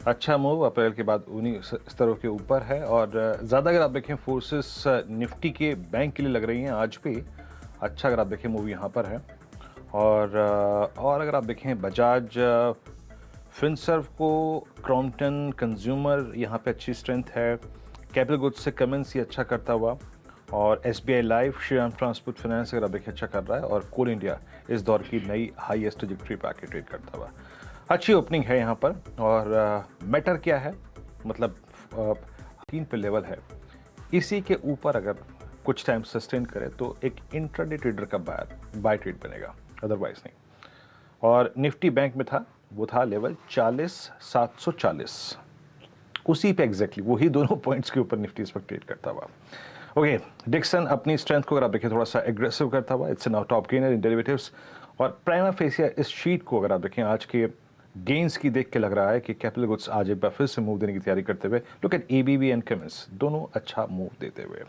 अच्छा मूव अप्रैल के बाद उन्हीं स्तरों के ऊपर है और ज़्यादा अगर आप देखें फोर्सेस निफ्टी के बैंक के लिए लग रही हैं आज भी। अच्छा अगर आप देखें मूव यहाँ पर है और अगर आप देखें बजाज फिनसर्व को क्रॉम्पटन कंज्यूमर यहाँ पे अच्छी स्ट्रेंथ है। कैपिटल गुड्स से कमेंस ये अच्छा करता हुआ और SBI life Shriram transport finance अगर आप देखें अच्छा कर रहा है और कोल इंडिया इस दौर की नई हाईएस्ट ट्रैजेक्टरी पे आके ट्रेड करता हुआ। अच्छी ओपनिंग है यहाँ पर और मैटर क्या है मतलब 3 पे लेवल है, इसी के ऊपर अगर कुछ टाइम सस्टेन करे तो एक इंट्राडे ट्रेडर का बाय ट्रेड बनेगा, अदरवाइज नहीं। और निफ्टी बैंक में था, वो था लेवल 40,740, उसी पे एग्जैक्टली वही दोनों पॉइंट्स के ऊपर निफ्टी इस वक्त ट्रेड करता हुआ। ओके, डिक्सन अपनी स्ट्रेंथ को अगर आप देखें थोड़ा सा एग्रेसिव करता हुआ, it's now top gainer in derivatives. और प्राइमा फेसिया इस शीट को अगर आप देखें आज के गेंस की देख के लग रहा है कि कैपिटल गुड्स आज एक बार फिर से मूव देने की तैयारी करते हुए, look at ABB and Cummins दोनों अच्छा मूव देते हुए।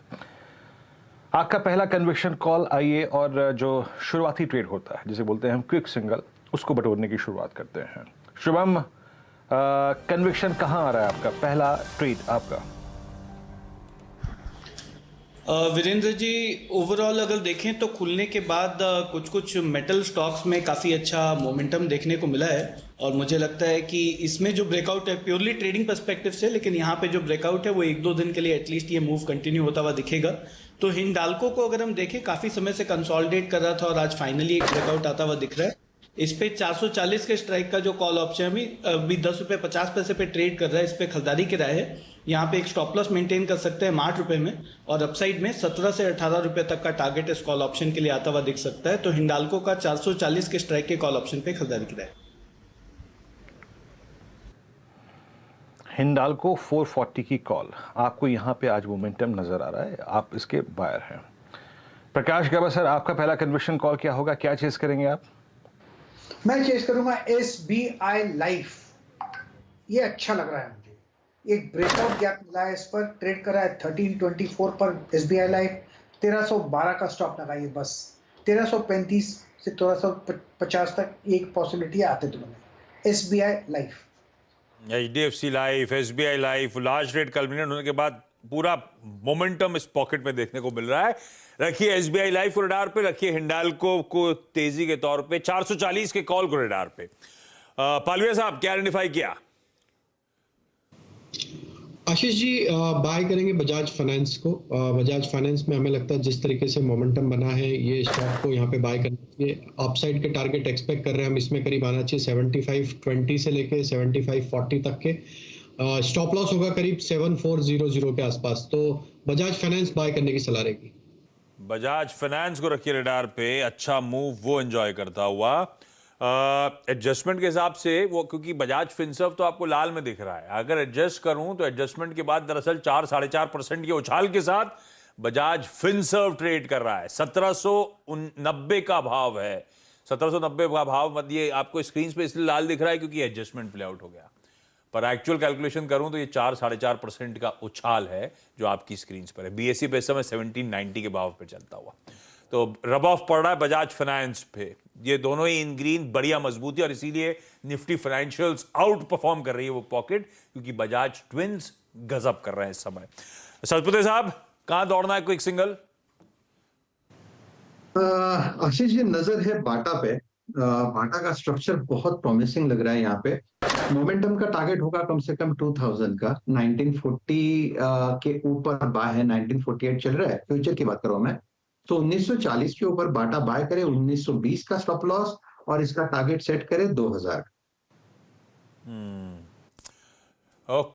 आपका पहला कन्विक्शन कॉल आइए और जो शुरुआती ट्रेड होता है जिसे बोलते हैं हम क्विक सिंगल, उसको बटोरने की शुरुआत करते हैं। शुभम, कन्विक्शन कहाँ आ रहा है आपका पहला ट्रेड आपका? वीरेंद्र जी, ओवरऑल अगर देखें तो खुलने के बाद कुछ मेटल स्टॉक्स में काफ़ी अच्छा मोमेंटम देखने को मिला है और मुझे लगता है कि इसमें जो ब्रेकआउट है प्योरली ट्रेडिंग पर्सपेक्टिव से, लेकिन यहाँ पे जो ब्रेकआउट है वो 1-2 दिन के लिए एटलीस्ट ये मूव कंटिन्यू होता हुआ दिखेगा। तो हिंडाल्को को अगर हम देखें काफ़ी समय से कंसोलिडेट कर रहा था और आज फाइनली एक ब्रेकआउट आता हुआ दिख रहा है। इस पे 440 के स्ट्राइक का जो कॉल ऑप्शन अभी 10 रुपये 50 पैसे पे ट्रेड कर रहा है, इस पे खरीदारी की राय है। यहाँ पे एक स्टॉप लॉस मेंटेन कर सकते हैं 8 रुपये में और अपसाइड में 17 से 18 रुपये तक का टारगेट इस कॉल ऑप्शन के लिए आता हुआ दिख सकता है। तो हिंडाल्को का 440 के स्ट्राइक के कॉल ऑप्शन पे खरीदारी की राय। हिंडाल्को 440 की कॉल आपको यहाँ पे आज मोमेंटम नजर आ रहा है, आप इसके बायर हैं। प्रकाश गबा सर, आपका पहला कन्वर्शन कॉल क्या होगा, क्या चेस करेंगे आप? मैं चेस करूंगा एसबीआई लाइफ, ये अच्छा लग रहा है मुझे। एक ब्रेकआउट गैप मिला है, इस पर ट्रेड कर रहा है 1324 पर एसबीआई लाइफ। 1312 का स्टॉप लगाइए बस। 1335 से 1350 तक एक पॉसिबिलिटी आते दोनों में। SBI life, HDFC life, SBI life large trade culminate होने के बाद पूरा मोमेंटम इस पॉकेट में देखने को मिल रहा है। रखिए एसबीआई लाइफ को रडार पे, रखिए हिंडाल्को को तेजी के तौर पे 440 के कॉल को रडार पे। पालविया साहब, क्या आइडेंटिफाई किया? आशीष जी, बाय करेंगे बजाज फाइनेंस को। बजाज फाइनेंस में हमें लगता है जिस तरीके से मोमेंटम बना है, ये स्टॉक को यहाँ पे बाय करना चाहिए। अपसाइड के टारगेट एक्सपेक्ट कर रहे हैं हम, इसमें करीब आना चाहिए 7520 से लेके 7540 तक के। स्टॉप लॉस होगा करीब 7400 के आसपास। तो बजाज फाइनेंस बाय करने की सलाह रहेगी। बजाज फाइनेंस को रखिए रडार पे, अच्छा मूव वो एंजॉय करता हुआ। एडजस्टमेंट के हिसाब से वो, क्योंकि बजाज फिनसर्व तो आपको लाल में दिख रहा है, अगर एडजस्ट करूं तो एडजस्टमेंट के बाद दरअसल 4-4.5% के उछाल के साथ बजाज फिनसर्व ट्रेड कर रहा है। 1790 का भाव है, 1790 का भाव। ये आपको स्क्रीन पे इसलिए लाल दिख रहा है क्योंकि एडजस्टमेंट प्ले आउट हो गया, पर एक्चुअल कैलकुलेशन करूं तो ये 4-4.5% का उछाल है जो आपकी स्क्रीन पर है। बीएसई पे इस समय 1790 के भाव पे चलता हुआ, तो रब ऑफ पड़ रहा है बजाज फाइनेंस पे। ये दोनों ही इन ग्रीन बढ़िया मजबूती, और इसीलिए निफ्टी फाइनेंशियल्स आउट परफॉर्म कर रही है वो पॉकेट, क्योंकि बजाज ट्विंस गजब कर रहे हैं इस समय। सतपुते साहब, कहां दौड़ना है क्विक सिंगल? आशीष जी, नजर है बाटा पे। बाटा का स्ट्रक्चर बहुत प्रॉमिसिंग लग रहा है। यहाँ पे मोमेंटम का टारगेट होगा कम से कम 2000 का। 1940 के ऊपर बाय है, 1948 चल रहा है, फ्यूचर की बात कर रहा हूं मैं। तो 1940 के ऊपर बाटा बाय करे, 1920 का स्टॉप लॉस और इसका टारगेट सेट करे 2000। ओके।